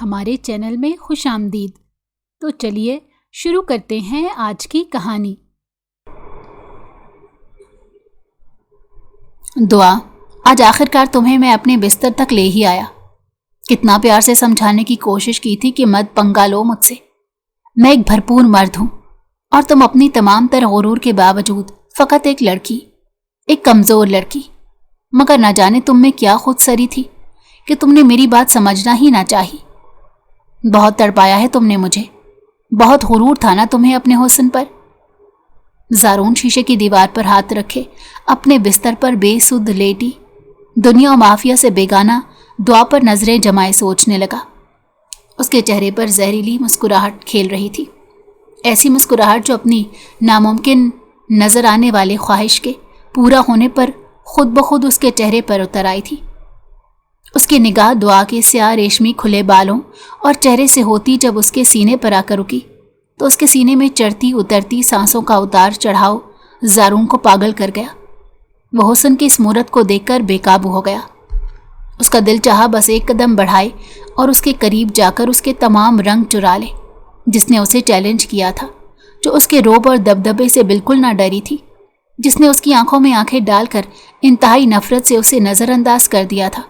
ہمارے چینل میں خوش آمدید۔ تو چلیے شروع کرتے ہیں آج کی کہانی۔ دعا، آج آخرکار تمہیں میں اپنے بستر تک لے ہی آیا۔ کتنا پیار سے سمجھانے کی کوشش کی تھی کہ مت پنگا لو مجھ سے، میں ایک بھرپور مرد ہوں اور تم اپنی تمام تر غرور کے باوجود فقط ایک لڑکی، ایک کمزور لڑکی۔ مگر نہ جانے تم میں کیا خود سری تھی کہ تم نے میری بات سمجھنا ہی نہ چاہی۔ بہت تڑپایا ہے تم نے مجھے، بہت غرور تھا نا تمہیں اپنے حسن پر۔ زارون شیشے کی دیوار پر ہاتھ رکھے اپنے بستر پر بے سدھ لیٹی دنیا و مافیا سے بیگانہ دعا پر نظریں جمائے سوچنے لگا۔ اس کے چہرے پر زہریلی مسکراہٹ کھیل رہی تھی، ایسی مسکراہٹ جو اپنی ناممکن نظر آنے والے خواہش کے پورا ہونے پر خود بخود اس کے چہرے پر اتر آئی تھی۔ اس کی نگاہ دعا کے سیاہ ریشمی کھلے بالوں اور چہرے سے ہوتی جب اس کے سینے پر آ کر رکی تو اس کے سینے میں چڑھتی اترتی سانسوں کا اتار چڑھاؤ زارون کو پاگل کر گیا۔ وہ حسن کی اس صورت کو دیکھ کر بے قابو ہو گیا۔ اس کا دل چاہا بس ایک قدم بڑھائے اور اس کے قریب جا کر اس کے تمام رنگ چرا لے، جس نے اسے چیلنج کیا تھا، جو اس کے روب اور دبدبے سے بالکل نہ ڈری تھی، جس نے اس کی آنکھوں میں آنکھیں ڈال کر انتہائی نفرت سے اسے نظر انداز کر دیا تھا۔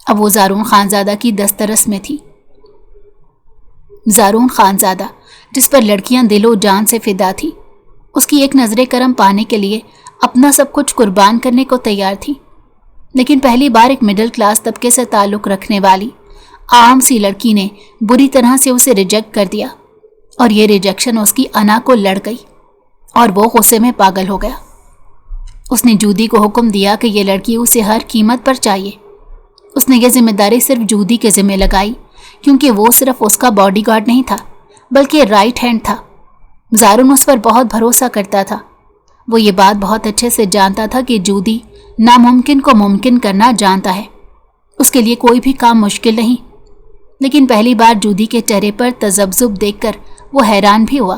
اب وہ زارون خانزادہ کی دسترس میں تھی۔ زارون خانزادہ جس پر لڑکیاں دل و جان سے فدا تھی، اس کی ایک نظر کرم پانے کے لیے اپنا سب کچھ قربان کرنے کو تیار تھی۔ لیکن پہلی بار ایک مڈل کلاس طبقے سے تعلق رکھنے والی عام سی لڑکی نے بری طرح سے اسے ریجیکٹ کر دیا، اور یہ ریجیکشن اس کی انا کو لڑ گئی اور وہ غصے میں پاگل ہو گیا۔ اس نے جودی کو حکم دیا کہ یہ لڑکی اسے ہر قیمت پر چاہیے۔ اس نے یہ ذمہ داری صرف جودی کے ذمہ لگائی کیونکہ وہ صرف اس کا باڈی گارڈ نہیں تھا بلکہ رائٹ ہینڈ تھا۔ زارون اس پر بہت بھروسہ کرتا تھا۔ وہ یہ بات بہت اچھے سے جانتا تھا کہ جودی ناممکن کو ممکن کرنا جانتا ہے، اس کے لیے کوئی بھی کام مشکل نہیں۔ لیکن پہلی بار جودی کے چہرے پر تذبذب دیکھ کر وہ حیران بھی ہوا۔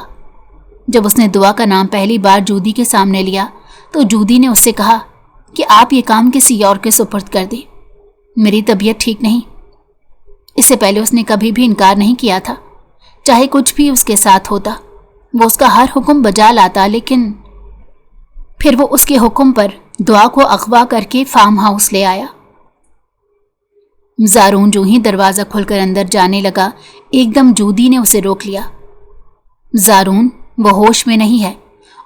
جب اس نے دعا کا نام پہلی بار جودی کے سامنے لیا تو جودی نے اس سے کہا کہ آپ یہ کام کسی اور کے سپرد کر دیں، میری طبیعت ٹھیک نہیں۔ اس سے پہلے اس نے کبھی بھی انکار نہیں کیا تھا، چاہے کچھ بھی اس کے ساتھ ہوتا، وہ اس کا ہر حکم بجا لاتا۔ لیکن پھر وہ اس کے حکم پر دعا کو اغوا کر کے فارم ہاؤس لے آیا۔ زارون جو ہی دروازہ کھل کر اندر جانے لگا، ایک دم جودی نے اسے روک لیا۔ زارون، وہ ہوش میں نہیں ہے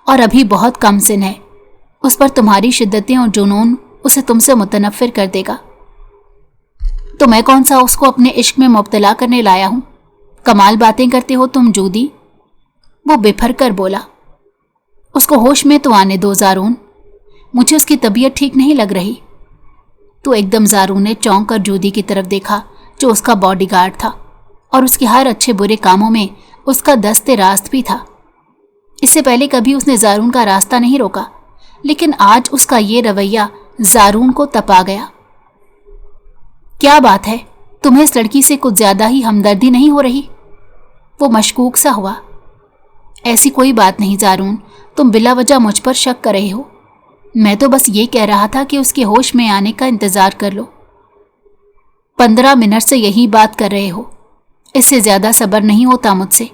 اور ابھی بہت کم سن ہے، اس پر تمہاری شدتیں اور جنون اسے تم سے متنفر کر دے گا۔ تو میں کون سا اس کو اپنے عشق میں مبتلا کرنے لایا ہوں؟ کمال باتیں کرتے ہو تم جودی، وہ بپھر کر بولا۔ اس کو ہوش میں تو آنے دو زارون، مجھے اس کی طبیعت ٹھیک نہیں لگ رہی۔ تو ایک دم زارون نے چونک کر جودی کی طرف دیکھا جو اس کا باڈی گارڈ تھا اور اس کے ہر اچھے برے کاموں میں اس کا دست راست بھی تھا۔ اس سے پہلے کبھی اس نے زارون کا راستہ نہیں روکا، لیکن آج اس کا یہ رویہ زارون کو تپا گیا۔ کیا بات ہے، تمہیں اس لڑکی سے کچھ زیادہ ہی ہمدردی نہیں ہو رہی؟ وہ مشکوک سا ہوا۔ ایسی کوئی بات نہیں زارون، تم بلا وجہ مجھ پر شک کر رہے ہو۔ میں تو بس یہ کہہ رہا تھا کہ اس کے ہوش میں آنے کا انتظار کر لو۔ 15 منٹ سے یہی بات کر رہے ہو، اس سے زیادہ صبر نہیں ہوتا مجھ سے۔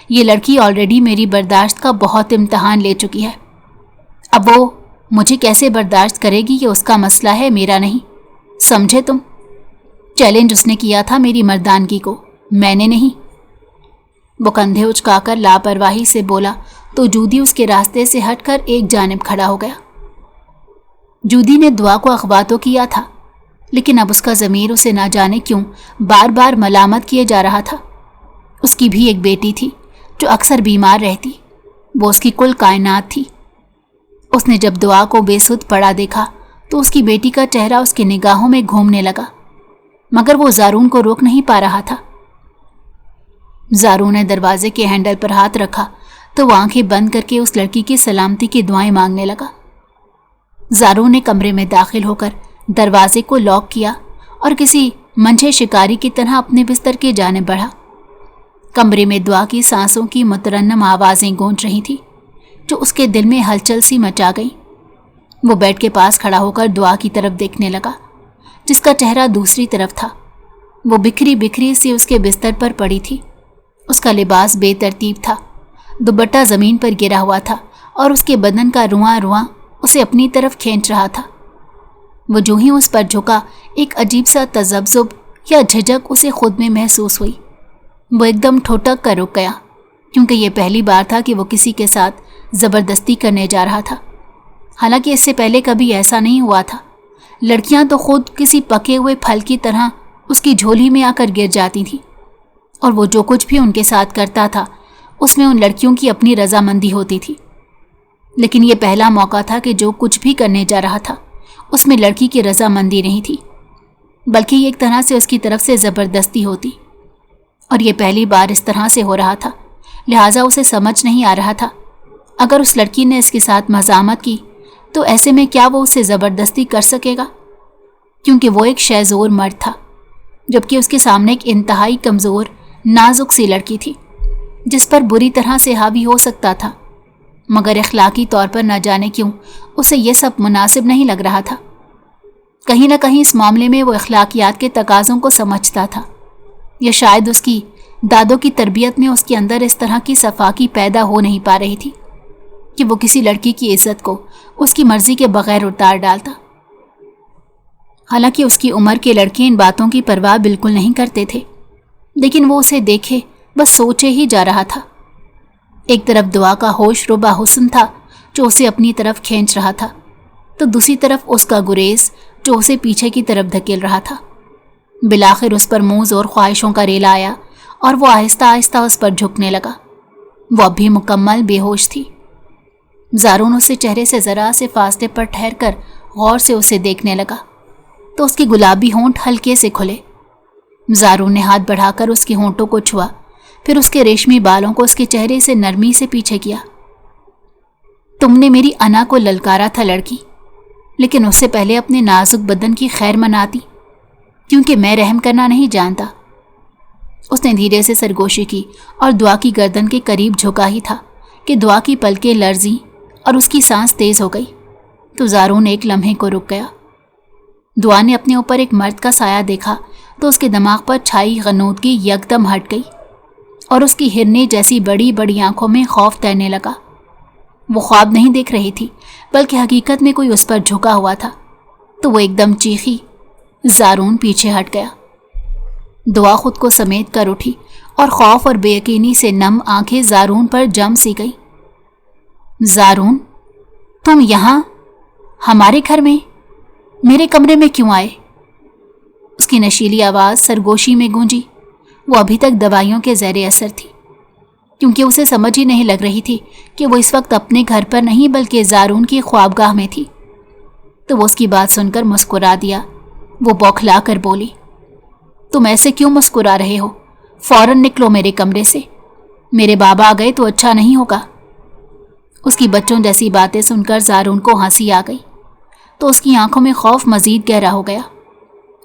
یہ لڑکی آلریڈی میری برداشت کا بہت امتحان لے چکی ہے، اب وہ مجھے کیسے برداشت کرے گی یہ اس کا مسئلہ ہے، میرا نہیں، سمجھے تم؟ چیلنج اس نے کیا تھا میری مردانگی کو، میں نے نہیں۔ وہ کندھے اچکا کر لاپرواہی سے بولا تو جودی اس کے راستے سے ہٹ کر ایک جانب کھڑا ہو گیا۔ جودی نے دعا کو اغوا تو کیا تھا، لیکن اب اس کا ضمیر اسے نہ جانے کیوں بار بار ملامت کیے جا رہا تھا۔ اس کی بھی ایک بیٹی تھی جو اکثر بیمار رہتی، وہ اس کی کل کائنات تھی۔ اس نے جب دعا کو بے سدھ پڑا دیکھا تو اس کی بیٹی کا چہرہ اس کی نگاہوں میں گھومنے لگا، مگر وہ زارون کو روک نہیں پا رہا تھا۔ زارون نے دروازے کے ہینڈل پر ہاتھ رکھا تو وہ آنکھیں بند کر کے اس لڑکی کی سلامتی کی دعائیں مانگنے لگا۔ زارون نے کمرے میں داخل ہو کر دروازے کو لاک کیا اور کسی منجھے شکاری کی طرح اپنے بستر کی جانب بڑھا۔ کمرے میں دعا کی سانسوں کی مترنم آوازیں گونج رہی تھی جو اس کے دل میں ہلچل سی مچا گئی۔ وہ بیڈ کے پاس کھڑا ہو کر دعا کی طرف دیکھنے لگا جس کا چہرہ دوسری طرف تھا۔ वो बिखरी बिखरी सी उसके बिस्तर पर पड़ी थी। उसका लिबास बेतरतीब था, दुपट्टा ज़मीन पर गिरा हुआ था और उसके बदन का रुआं रुआं उसे अपनी तरफ खींच रहा था। वो जो ही उस पर झुका, एक अजीब सा तजब्जुब या झिझक उसे खुद में महसूस हुई। वो एकदम ठोठक कर रुक गया, क्योंकि ये पहली बार था कि वो किसी के साथ ज़बरदस्ती करने जा रहा था। हालांकि इससे पहले कभी ऐसा नहीं हुआ था। लड़कियां तो खुद किसी पके हुए फल की तरह उसकी झोली में आकर गिर जाती थीं, और वो जो कुछ भी उनके साथ करता था उसमें उन लड़कियों की अपनी रजामंदी होती थी। लेकिन ये पहला मौका था कि जो कुछ भी करने जा रहा था उसमें लड़की की रजामंदी नहीं थी, बल्कि ये एक तरह से उसकी तरफ से ज़बरदस्ती होती। और ये पहली बार इस तरह से हो रहा था, लिहाजा उसे समझ नहीं आ रहा था अगर उस लड़की ने इसके साथ मज़ामत की तो ऐसे में क्या वो उससे ज़बरदस्ती कर सकेगा, क्योंकि वो एक शेज़ोर मर्द था, जबकि उसके सामने एक इंतहाई कमज़ोर नाजुक सी लड़की थी जिस पर बुरी तरह से हावी हो सकता था। मगर इखलाकी तौर पर न जाने क्यों उसे ये सब मुनासिब नहीं लग रहा था। कहीं न कहीं इस मामले में वो इखलाकियात के तकाज़ों को समझता था, या शायद उसकी दादों की तरबियत में उसके अंदर इस तरह की सफाकी पैदा हो नहीं पा रही थी कि वो किसी लड़की की इज्जत को उसकी मर्जी के बगैर उतार डालता। हालांकि उसकी उम्र के लड़के इन बातों की परवाह बिल्कुल नहीं करते थे, लेकिन वो उसे देखे बस सोचे ही जा रहा था। एक तरफ दुआ का होश रुबा हुस्न था जो उसे अपनी तरफ खींच रहा था, तो दूसरी तरफ उसका गुरेज जो उसे पीछे की तरफ धकेल रहा था। बिलाखिर उस पर मूज़ और ख्वाहिशों का रेला आया और वो आहिस्ता आहिस्ता उस पर झुकने लगा। वो अब भी मुकम्मल बेहोश थी। ज़ारून उससे चेहरे से ज़रा से फासले पर ठहर कर गौर से उसे देखने लगा तो उसके गुलाबी होंठ हल्के से खुले। ज़ारून ने हाथ बढ़ाकर उसके होंठों को छुआ, फिर उसके रेशमी बालों को उसके चेहरे से नरमी से पीछे किया। तुमने मेरी अना को ललकारा था लड़की, लेकिन उससे पहले अपने नाजुक बदन की खैर मनाती, क्योंकि मैं रहम करना नहीं जानता। उसने धीरे से सरगोशी की और दुआ की गर्दन के करीब झुका ही था कि दुआ की पलकें लर्जी और उसकी सांस तेज हो गई तो ज़ारून एक लम्हे को रुक गया। दुआ ने अपने ऊपर एक मर्द का साया देखा तो उसके दिमाग पर छाई गनूदगी यकदम हट गई और उसकी हिरने जैसी बड़ी बड़ी आंखों में खौफ तैरने लगा। वो ख्वाब नहीं देख रही थी, बल्कि हकीकत में कोई उस पर झुका हुआ था। तो वो एकदम चीखी। ज़ारून पीछे हट गया। दुआ खुद को समेट कर उठी और खौफ और बेयकीनी से नम आंखें ज़ारून पर जम सी गई। ज़ारून, तुम यहाँ हमारे घर में मेरे कमरे में क्यों आए? उसकी नशीली आवाज़ सरगोशी में गूंजी। वो अभी तक दवाइयों के ज़ेरे असर थी, क्योंकि उसे समझ ही नहीं लग रही थी कि वो इस वक्त अपने घर पर नहीं बल्कि ज़ारून की ख्वाबगाह में थी। तो वो उसकी बात सुनकर मुस्कुरा दिया। वो बौखला कर बोली, तुम ऐसे क्यों मुस्कुरा रहे हो? फ़ौरन निकलो मेरे कमरे से, मेरे बाबा आ गए तो अच्छा नहीं होगा। उसकी बच्चों जैसी बातें सुनकर ज़ारून को हंसी आ गई तो उसकी आंखों में खौफ मज़ीद गहरा हो गया।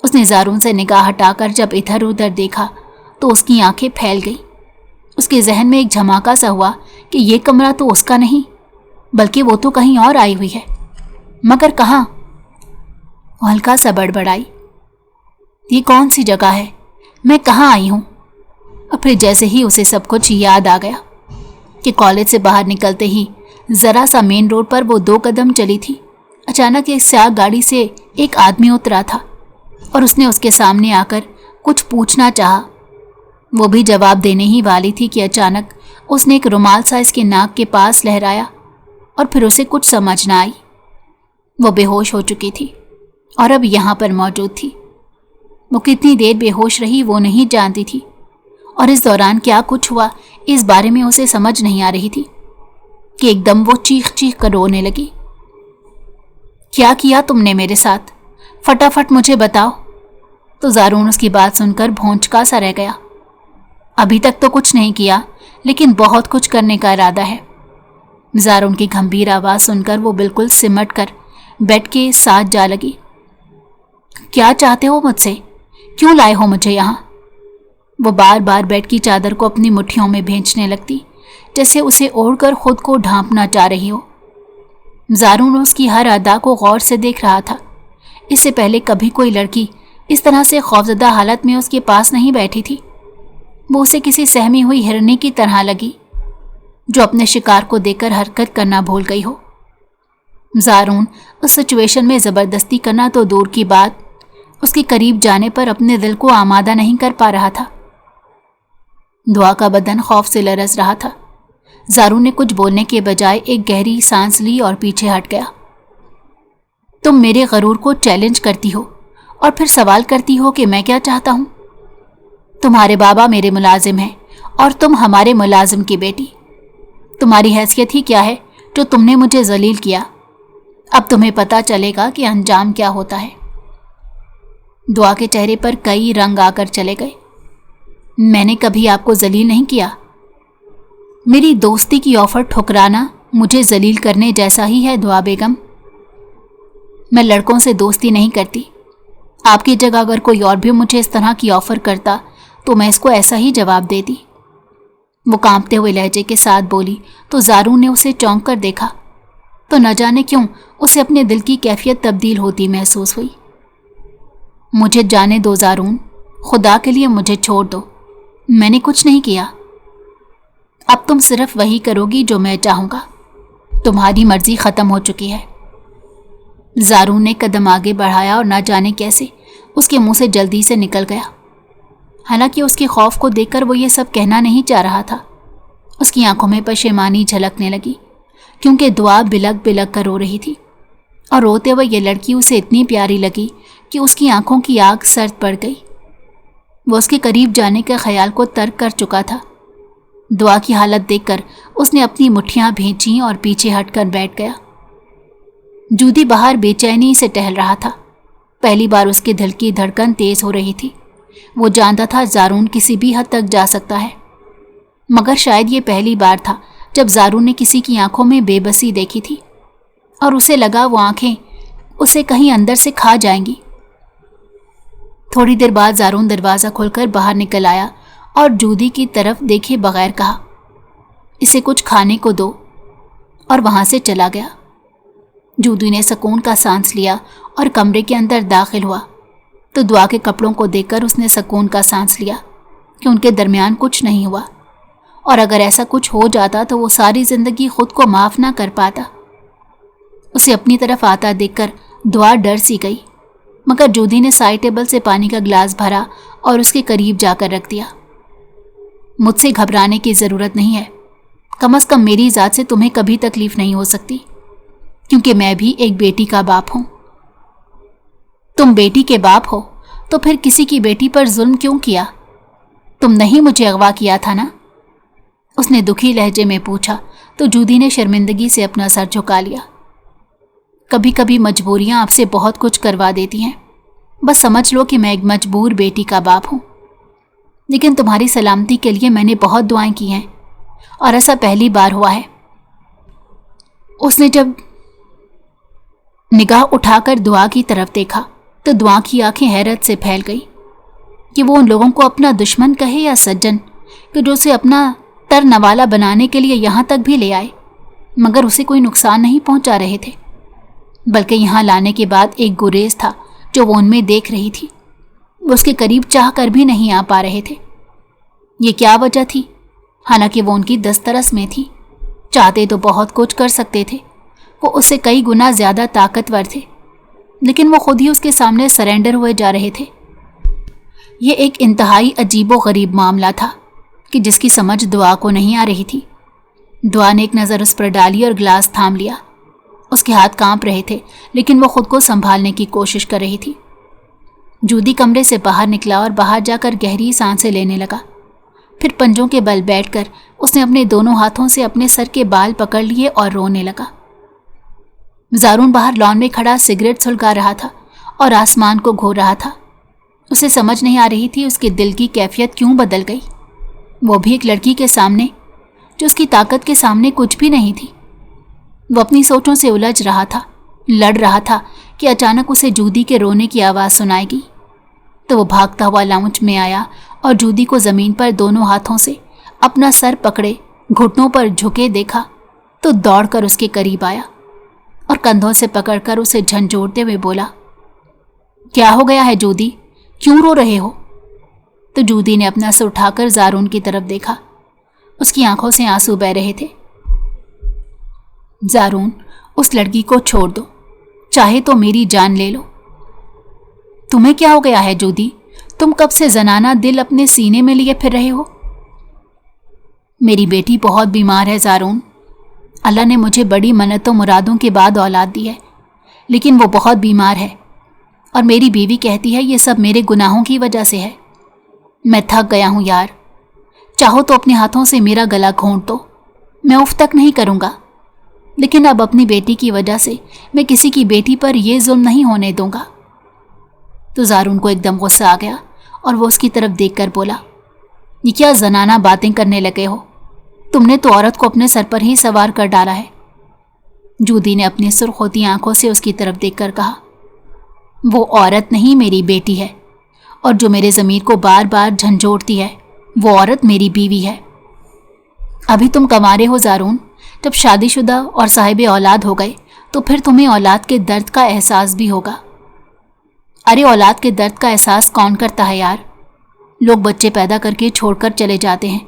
उसने ज़ारून से निगाह हटाकर जब इधर उधर देखा तो उसकी आंखें फैल गई। उसके जहन में एक झमाका सा हुआ कि ये कमरा तो उसका नहीं, बल्कि वो तो कहीं और आई हुई है। मगर कहाँ? वो हल्का सा बड़बड़ाई, ये कौन सी जगह है? मैं कहाँ आई हूँ? और फिर जैसे ही उसे सब कुछ याद आ गया कि कॉलेज से बाहर निकलते ही ज़रा सा मेन रोड पर वो 2 कदम चली थी, अचानक एक स्याह गाड़ी से एक आदमी उतरा था और उसने उसके सामने आकर कुछ पूछना चाहा। वो भी जवाब देने ही वाली थी कि अचानक उसने एक रुमाल सा इसके नाक के पास लहराया और फिर उसे कुछ समझ ना आई। वो बेहोश हो चुकी थी और अब यहाँ पर मौजूद थी। वो कितनी देर बेहोश रही वो नहीं जानती थी, और इस दौरान क्या कुछ हुआ इस बारे में उसे समझ नहीं आ रही थी कि एकदम वो चीख चीख कर रोने लगी। क्या किया तुमने मेरे साथ? फटाफट मुझे बताओ। तो ज़ारून उसकी बात सुनकर भौंचका सा रह गया। अभी तक तो कुछ नहीं किया, लेकिन बहुत कुछ करने का इरादा है। ज़ारून की गंभीर आवाज़ सुनकर वो बिल्कुल सिमट कर बेड के साथ जा लगी। क्या चाहते हो मुझसे? क्यों लाए हो मुझे यहाँ? वो बार बार बेड की चादर को अपनी मुट्ठियों में भींचने लगती, जैसे उसे ओढ़कर खुद को ढांपना चाह रही हो। ज़ारून उसकी हर अदा को गौर से देख रहा था। इससे पहले कभी कोई लड़की इस तरह से खौफजदा हालत में उसके पास नहीं बैठी थी। वो उसे किसी सहमी हुई हिरनी की तरह लगी जो अपने शिकार को देखकर हरकत करना भूल गई हो। ज़ारून उस सिचुएशन में ज़बरदस्ती करना तो दूर की बात, उसके करीब जाने पर अपने दिल को आमादा नहीं कर पा रहा था। दुआ का बदन खौफ से लरस रहा था। ज़ारून ने कुछ बोलने के बजाय एक गहरी सांस ली और पीछे हट गया। तुम मेरे गरूर को चैलेंज करती हो और फिर सवाल करती हो कि मैं क्या चाहता हूं। तुम्हारे बाबा मेरे मुलाजिम हैं और तुम हमारे मुलाजिम की बेटी। तुम्हारी हैसियत ही क्या है जो तुमने मुझे जलील किया। अब तुम्हें पता चलेगा कि अंजाम क्या होता है। दुआ के चेहरे पर कई रंग आकर चले गए। मैंने कभी आपको जलील नहीं किया। मेरी दोस्ती की ऑफर ठुकराना मुझे जलील करने जैसा ही है दुआ बेगम। मैं लड़कों से दोस्ती नहीं करती। आपकी जगह अगर कोई और भी मुझे इस तरह की ऑफर करता तो मैं इसको ऐसा ही जवाब देती। वो कांपते हुए लहजे के साथ बोली तो ज़ारून ने उसे चौंक कर देखा तो न जाने क्यों उसे अपने दिल की कैफियत तब्दील होती महसूस हुई। मुझे जाने दो ज़ारून, खुदा के लिए मुझे छोड़ दो। मैंने कुछ नहीं किया। अब तुम सिर्फ वही करोगी जो मैं चाहूँगा। तुम्हारी मर्जी ख़त्म हो चुकी है। ज़ारून ने कदम आगे बढ़ाया और न जाने कैसे उसके मुंह से जल्दी से निकल गया। हालांकि उसके खौफ को देखकर वो ये सब कहना नहीं चाह रहा था। उसकी आंखों में पशेमानी झलकने लगी क्योंकि दुआ बिलक बिलक कर रो रही थी और रोते हुए ये लड़की उसे इतनी प्यारी लगी कि उसकी आंखों की आग सर्द पड़ गई। वो उसके करीब जाने के ख्याल को तर्क कर चुका था। दुआ की हालत देखकर उसने अपनी मुट्ठियां भींची और पीछे हटकर बैठ गया। जूदी बाहर बेचैनी से टहल रहा था। पहली बार उसके दिल की धड़कन तेज हो रही थी। वो जानता था ज़ारून किसी भी हद तक जा सकता है, मगर शायद ये पहली बार था जब ज़ारून ने किसी की आंखों में बेबसी देखी थी और उसे लगा वो आंखें उसे कहीं अंदर से खा जाएंगी। थोड़ी देर बाद ज़ारून दरवाज़ा खोलकर बाहर निकल आया और जूदी की तरफ देखे बगैर कहा, इसे कुछ खाने को दो, और वहाँ से चला गया। जूदी ने सुकून का सांस लिया और कमरे के अंदर दाखिल हुआ तो दुआ के कपड़ों को देखकर उसने सुकून का सांस लिया कि उनके दरमियान कुछ नहीं हुआ, और अगर ऐसा कुछ हो जाता तो वो सारी ज़िंदगी खुद को माफ़ ना कर पाता। उसे अपनी तरफ आता देखकर दुआ डर सी गई, मगर जूदी ने साइड टेबल से पानी का गिलास भरा और उसके करीब जाकर रख दिया। मुझसे घबराने की ज़रूरत नहीं है। कम से कम मेरी ज़ात से तुम्हें कभी तकलीफ़ नहीं हो सकती, क्योंकि मैं भी एक बेटी का बाप हूँ। तुम बेटी के बाप हो तो फिर किसी की बेटी पर जुल्म क्यों किया? तुमने ही मुझे अगवा किया था ना? उसने दुखी लहजे में पूछा तो जूदी ने शर्मिंदगी से अपना सर झुका लिया। कभी कभी मजबूरियां आपसे बहुत कुछ करवा देती हैं। बस समझ लो कि मैं एक मजबूर बेटी का बाप हूँ, लेकिन तुम्हारी सलामती के लिए मैंने बहुत दुआएं की हैं और ऐसा पहली बार हुआ है। उसने जब निगाह उठाकर दुआ की तरफ देखा तो दुआ की आंखें हैरत से फैल गई कि वो उन लोगों को अपना दुश्मन कहे या सज्जन कि जो उसे अपना तरनवाला बनाने के लिए यहाँ तक भी ले आए, मगर उसे कोई नुकसान नहीं पहुँचा रहे थे, बल्कि यहाँ लाने के बाद एक गुरेज था जो वो उनमें देख रही थी। वो उसके करीब चाह कर भी नहीं आ पा रहे थे। ये क्या वजह थी? हालांकि वो उनकी दस्तरस में थी। चाहते तो बहुत कुछ कर सकते थे। वो उससे कई गुना ज़्यादा ताकतवर थे, लेकिन वो खुद ही उसके सामने सरेंडर हुए जा रहे थे। ये एक इंतहाई अजीबो गरीब मामला था कि जिसकी समझ दुआ को नहीं आ रही थी। दुआ ने एक नज़र उस पर डाली और गिलास थाम लिया। उसके हाथ कांप रहे थे, लेकिन वो खुद को संभालने की कोशिश कर रही थी। जूदी कमरे से बाहर निकला और बाहर जाकर गहरी सांसें लेने लगा। फिर पंजों के बल बैठकर उसने अपने दोनों हाथों से अपने सर के बाल पकड़ लिए और रोने लगा। ज़ारून बाहर लॉन में खड़ा सिगरेट सुलगा रहा था और आसमान को घूर रहा था। उसे समझ नहीं आ रही थी उसके दिल की कैफियत क्यों बदल गई, वो भी एक लड़की के सामने जो उसकी ताकत के सामने कुछ भी नहीं थी। वो अपनी सोचों से उलझ रहा था, लड़ रहा था कि अचानक उसे जूदी के रोने की आवाज़ सुनाएगी। तो वो भागता हुआ लाउंज में आया और जूदी को ज़मीन पर दोनों हाथों से अपना सर पकड़े घुटनों पर झुके देखा तो दौड़कर उसके करीब आया और कंधों से पकड़कर उसे झंझोड़ते हुए बोला, क्या हो गया है जूदी? क्यों रो रहे हो? तो जूदी ने अपना सर उठाकर ज़ारून की तरफ देखा। उसकी आंखों से आंसू बह रहे थे। ज़ारून, उस लड़की को छोड़ दो, चाहे तो मेरी जान ले लो। तुम्हें क्या हो गया है जूदी? तुम कब से जनाना दिल अपने सीने में लिए फिर रहे हो? मेरी बेटी बहुत बीमार है ज़ारून। अल्लाह ने मुझे बड़ी मन्नतों मुरादों के बाद औलाद दी है, लेकिन वो बहुत बीमार है और मेरी बीवी कहती है ये सब मेरे गुनाहों की वजह से है। मैं थक गया हूँ यार, चाहो तो अपने हाथों से मेरा गला घोंट दो, मैं उफ तक नहीं करूँगा, लेकिन अब अपनी बेटी की वजह से मैं किसी की बेटी पर यह जुल्म नहीं होने दूंगा। तो ज़ारून को एकदम गुस्सा आ गया और वो उसकी तरफ देखकर बोला, ये क्या जनाना बातें करने लगे हो? तुमने तो औरत को अपने सर पर ही सवार कर डाला है। जूदी ने अपनी सुर्ख होती आंखों से उसकी तरफ देखकर कहा, वो औरत नहीं, मेरी बेटी है, और जो मेरे ज़मीर को बार बार झंझोड़ती है वो औरत मेरी बीवी है। अभी तुम कमा रहे हो ज़ारून, जब शादीशुदा और साहिब औलाद हो गए तो फिर तुम्हें औलाद के दर्द का एहसास भी होगा। अरे औलाद के दर्द का एहसास कौन करता है यार? लोग बच्चे पैदा करके छोड़कर चले जाते हैं,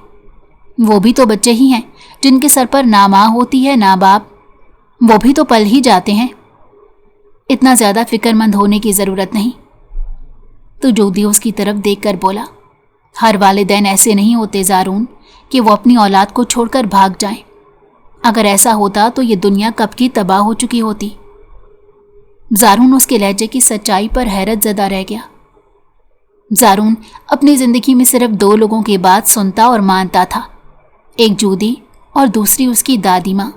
वो भी तो बच्चे ही हैं जिनके सर पर ना माँ होती है ना बाप, वो भी तो पल ही जाते हैं। इतना ज़्यादा फिक्रमंद होने की ज़रूरत नहीं। तो जूदी उसकी तरफ देखकर बोला, हर वालिदैन ऐसे नहीं होते ज़ारून कि वो अपनी औलाद को छोड़कर भाग जाएं। अगर ऐसा होता तो ये दुनिया कब की तबाह हो चुकी होती। ज़ारून उसके लहजे की सच्चाई पर हैरत ज़दा रह गया। ज़ारून अपनी ज़िंदगी में सिर्फ दो लोगों की बात सुनता और मानता था, एक जूदी और दूसरी उसकी दादी माँ।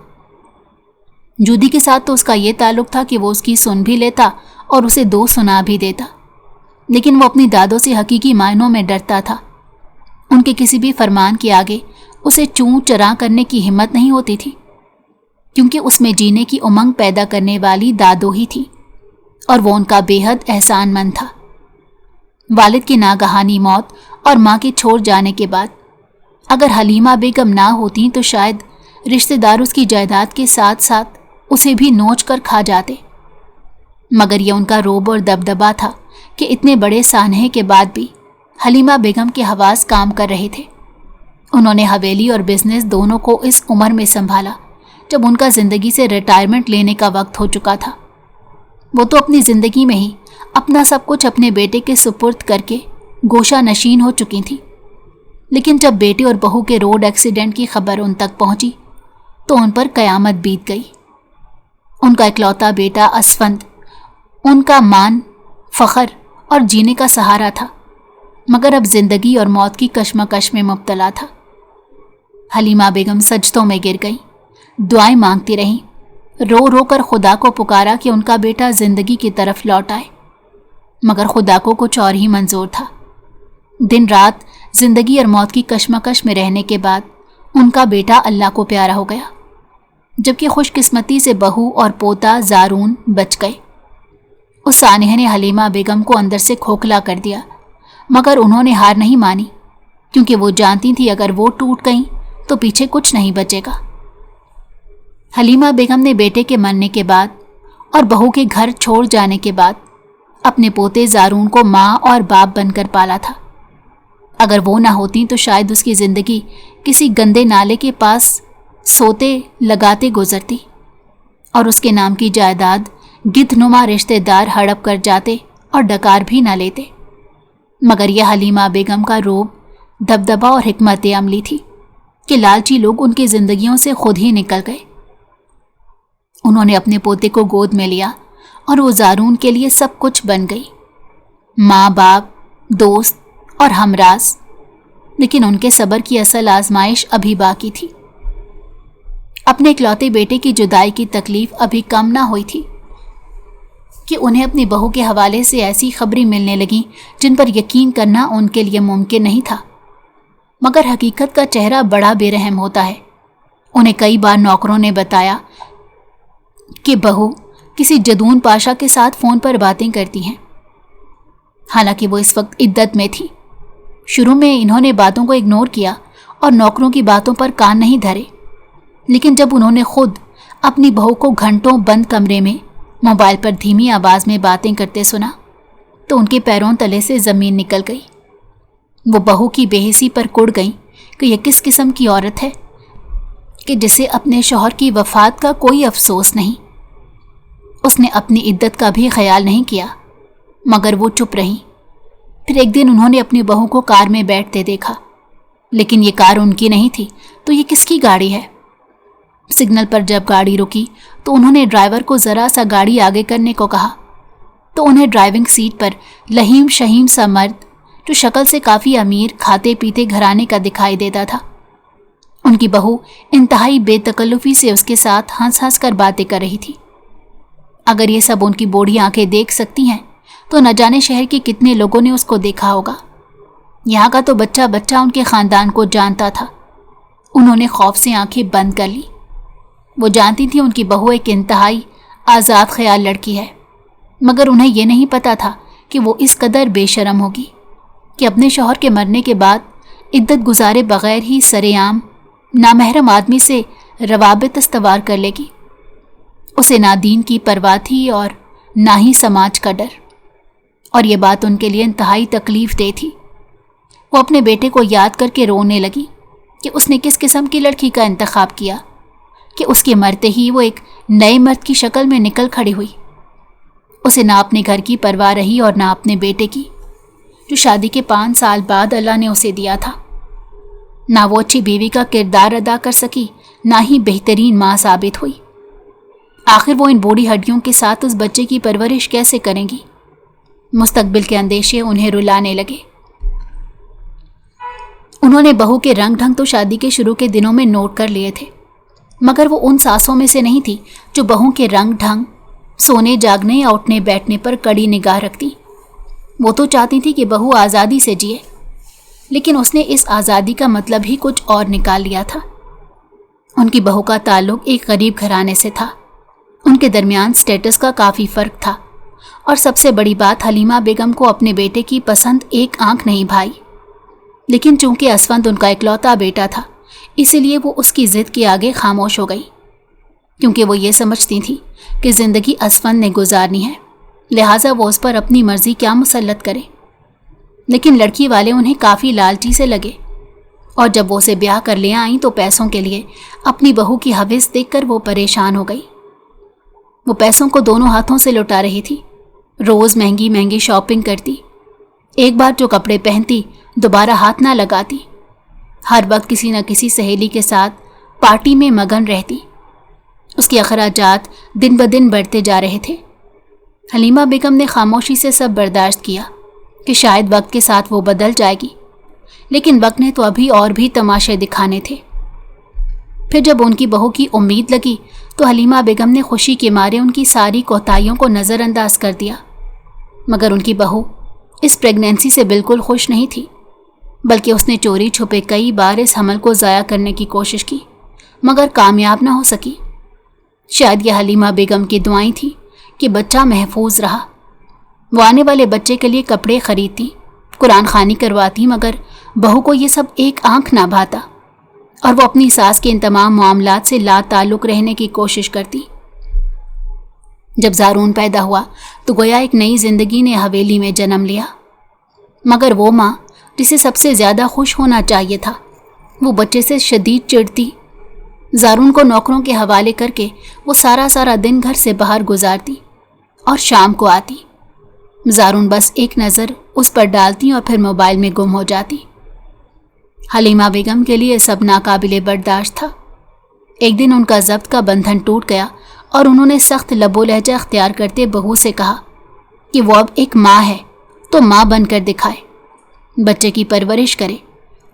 जूदी के साथ तो उसका ये ताल्लुक़ था कि वो उसकी सुन भी लेता और उसे दो सुना भी देता, लेकिन वो अपनी दादों से हकीकी मायनों में डरता था। उनके किसी भी फरमान के आगे उसे चूं चरा करने की हिम्मत नहीं होती थी, क्योंकि उसमें जीने की उमंग पैदा करने वाली दादो ही थी और वो उनका बेहद एहसानमंद था। वालिद की नागहानी मौत और माँ के छोड़ जाने के बाद अगर हलीमा बेगम ना होती तो शायद रिश्तेदार उसकी जायदाद के साथ साथ उसे भी नोच कर खा जाते, मगर यह उनका रोब और दबदबा था कि इतने बड़े सानहे के बाद भी हलीमा बेगम के हवास काम कर रहे थे। उन्होंने हवेली और बिजनेस दोनों को इस उम्र में संभाला जब उनका ज़िंदगी से रिटायरमेंट लेने का वक्त हो चुका था। वो तो अपनी ज़िंदगी में ही अपना सब कुछ अपने बेटे के सुपुर्द करके गोशा नशीन हो चुकी थी, लेकिन जब बेटे और बहू के रोड एक्सीडेंट की खबर उन तक पहुंची तो उन पर कयामत बीत गई। उनका इकलौता बेटा असफंद उनका मान, फ़ख्र और जीने का सहारा था, मगर अब ज़िंदगी और मौत की कश्मकश में मुब्तला था। हलीमा बेगम सजदों में गिर गई, दुआएं मांगती रहीं, रो रो कर खुदा को पुकारा कि उनका बेटा ज़िंदगी की तरफ लौट आए, मगर खुदा को कुछ और ही मंजूर था। दिन रात ज़िंदगी और मौत की कश्मकश में रहने के बाद उनका बेटा अल्लाह को प्यारा हो गया, जबकि खुशकिस्मती से बहू और पोता ज़ारून बच गए। उस सानिह ने हलीमा बेगम को अंदर से खोखला कर दिया, मगर उन्होंने हार नहीं मानी, क्योंकि वो जानती थी अगर वो टूट गईं तो पीछे कुछ नहीं बचेगा। हलीमा बेगम ने बेटे के मरने के बाद और बहू के घर छोड़ जाने के बाद अपने पोते ज़ारून को माँ और बाप बनकर पाला था। अगर वो ना होती तो शायद उसकी ज़िंदगी किसी गंदे नाले के पास सोते लगाते गुजरती और उसके नाम की जायदाद गिद्धनुमा रिश्तेदार हड़प कर जाते और डकार भी ना लेते। मगर यह हलीमा बेगम का रोब, दबदबा और हिकमत अमली थी कि लालची लोग उनकी ज़िंदगियों से खुद ही निकल गए। उन्होंने अपने पोते को गोद में लिया और वो ज़ारून के लिए सब कुछ बन गई, माँ बाप, दोस्त और हमराज। लेकिन उनके सब्र की असल आजमाइश अभी बाकी थी। अपने इकलौते बेटे की जुदाई की तकलीफ अभी कम ना हुई थी कि उन्हें अपनी बहू के हवाले से ऐसी खबरें मिलने लगीं जिन पर यकीन करना उनके लिए मुमकिन नहीं था। मगर हकीकत का चेहरा बड़ा बेरहम होता है। उन्हें कई बार नौकरों ने बताया कि बहू किसी जदून पाशा के साथ फ़ोन पर बातें करती हैं, हालांकि वो इस वक्त इद्दत में थी। शुरू में इन्होंने बातों को इग्नोर किया और नौकरों की बातों पर कान नहीं धरे, लेकिन जब उन्होंने खुद अपनी बहू को घंटों बंद कमरे में मोबाइल पर धीमी आवाज़ में बातें करते सुना तो उनके पैरों तले से ज़मीन निकल गई। वो बहू की बेहिसी पर कुड़ गई कि यह किस किस्म की औरत है कि जिसे अपने शौहर की वफ़ात का कोई अफसोस नहीं। उसने अपनी इद्दत का भी ख्याल नहीं किया, मगर वो चुप रही। फिर एक दिन उन्होंने अपनी बहू को कार में बैठते देखा, लेकिन ये कार उनकी नहीं थी, तो ये किसकी गाड़ी है? सिग्नल पर जब गाड़ी रुकी तो उन्होंने ड्राइवर को ज़रा सा गाड़ी आगे करने को कहा, तो उन्हें ड्राइविंग सीट पर लहीम शहीम सा मर्द, जो शक्ल से काफ़ी अमीर खाते पीते घराने का दिखाई देता था। उनकी बहू इंतहाई बेतकल्लुफ़ी से उसके साथ हंस हंस कर बातें कर रही थी। अगर ये सब उनकी बूढ़ी आंखें देख सकती हैं तो न जाने शहर के कितने लोगों ने उसको देखा होगा। यहाँ का तो बच्चा बच्चा उनके ख़ानदान को जानता था। उन्होंने खौफ से आंखें बंद कर ली। वो जानती थी उनकी बहू एक इंतहाई आज़ाद ख्याल लड़की है, मगर उन्हें यह नहीं पता था कि वो इस कदर बेशरम होगी कि अपने शौहर के मरने के बाद इद्दत गुजारे बग़ैर ही सरेआम नामहरम आदमी से रवाबित इस्तवार कर लेगी। उसे ना दीन की परवाह थी और ना ही समाज का डर, और ये बात उनके लिए इंतहाई तकलीफ़ दे थी। वो अपने बेटे को याद करके रोने लगी कि उसने किस किस्म की लड़की का इंतखाब किया कि उसके मरते ही वो एक नए मर्द की शक्ल में निकल खड़ी हुई। उसे ना अपने घर की परवाह रही और ना अपने बेटे की, जो शादी के 5 साल बाद अल्लाह ने उसे दिया था। ना वो अच्छी बीवी का किरदार अदा कर सकी, ना ही बेहतरीन माँ साबित हुई। आखिर वो इन बूढ़ी हड्डियों के साथ उस बच्चे की परवरिश कैसे करेंगी? मुस्तकबिल के अंदेशे उन्हें रुलाने लगे। उन्होंने बहू के रंग ढंग तो शादी के शुरू के दिनों में नोट कर लिए थे, मगर वो उन सासों में से नहीं थी जो बहू के रंग ढंग, सोने जागने या उठने बैठने पर कड़ी निगाह रखती। वो तो चाहती थी कि बहू आज़ादी से जिए, लेकिन उसने इस आज़ादी का मतलब ही कुछ और निकाल लिया था। उनकी बहू का ताल्लुक एक गरीब घराने से था। उनके दरमियान स्टेटस का काफ़ी फ़र्क था, और सबसे बड़ी बात, हलीमा बेगम को अपने बेटे की पसंद एक आंख नहीं भाई। लेकिन चूंकि असफंद उनका इकलौता बेटा था, इसीलिए वो उसकी ज़िद के आगे खामोश हो गई, क्योंकि वो ये समझती थी कि ज़िंदगी असफंद ने गुजारनी है, लिहाजा वो उस पर अपनी मर्ज़ी क्या मुसल्लत करे। लेकिन लड़की वाले उन्हें काफ़ी लालची से लगे, और जब वो उसे ब्याह कर ले आई तो पैसों के लिए अपनी बहू की हविस देखकर वो परेशान हो गई। वो पैसों को दोनों हाथों से लुटा रही थी। रोज़ महंगी महंगी शॉपिंग करती, एक बार जो कपड़े पहनती दोबारा हाथ ना लगाती। हर वक्त किसी न किसी सहेली के साथ पार्टी में मगन रहती। उसके अखराजात दिन ब दिन बढ़ते जा रहे थे। हलीमा बेगम ने खामोशी से सब बर्दाश्त किया कि शायद वक्त के साथ वो बदल जाएगी, लेकिन वक्त ने तो अभी और भी तमाशे दिखाने थे। फिर जब उनकी बहू की उम्मीद लगी तो हलीमा बेगम ने खुशी के मारे उनकी सारी कोताहियों को नज़रअंदाज कर दिया। मगर उनकी बहू इस प्रेगनेंसी से बिल्कुल खुश नहीं थी, बल्कि उसने चोरी छुपे कई बार इस हमल को ज़ाया करने की कोशिश की, मगर कामयाब ना हो सकी। शायद यह हलीमा बेगम की दुआएं थी कि बच्चा महफूज रहा। वो आने वाले बच्चे के लिए कपड़े खरीदती, कुरान खानी करवाती, मगर बहू को ये सब एक आंख ना भाता, और वो अपनी सास के इन तमाम मामलात से ला ताल्लुक़ रहने की कोशिश करती। जब ज़ारून पैदा हुआ तो गोया एक नई ज़िंदगी ने हवेली में जन्म लिया, मगर वो माँ जिसे सबसे ज़्यादा खुश होना चाहिए था, वो बच्चे से शदीद चिढ़ती। ज़ारून को नौकरों के हवाले करके वो सारा दिन घर से बाहर गुजारती और शाम को आती। ज़ारून बस एक नज़र उस पर डालती और फिर मोबाइल में गुम हो जाती। हलीमा बेगम के लिए सब नाकाबिले बर्दाश्त था। एक दिन उनका ज़ब्त का बंधन टूट गया और उन्होंने सख्त लबो लहजा अख्तियार करते बहू से कहा कि वो अब एक माँ है तो माँ बनकर दिखाए, बच्चे की परवरिश करे,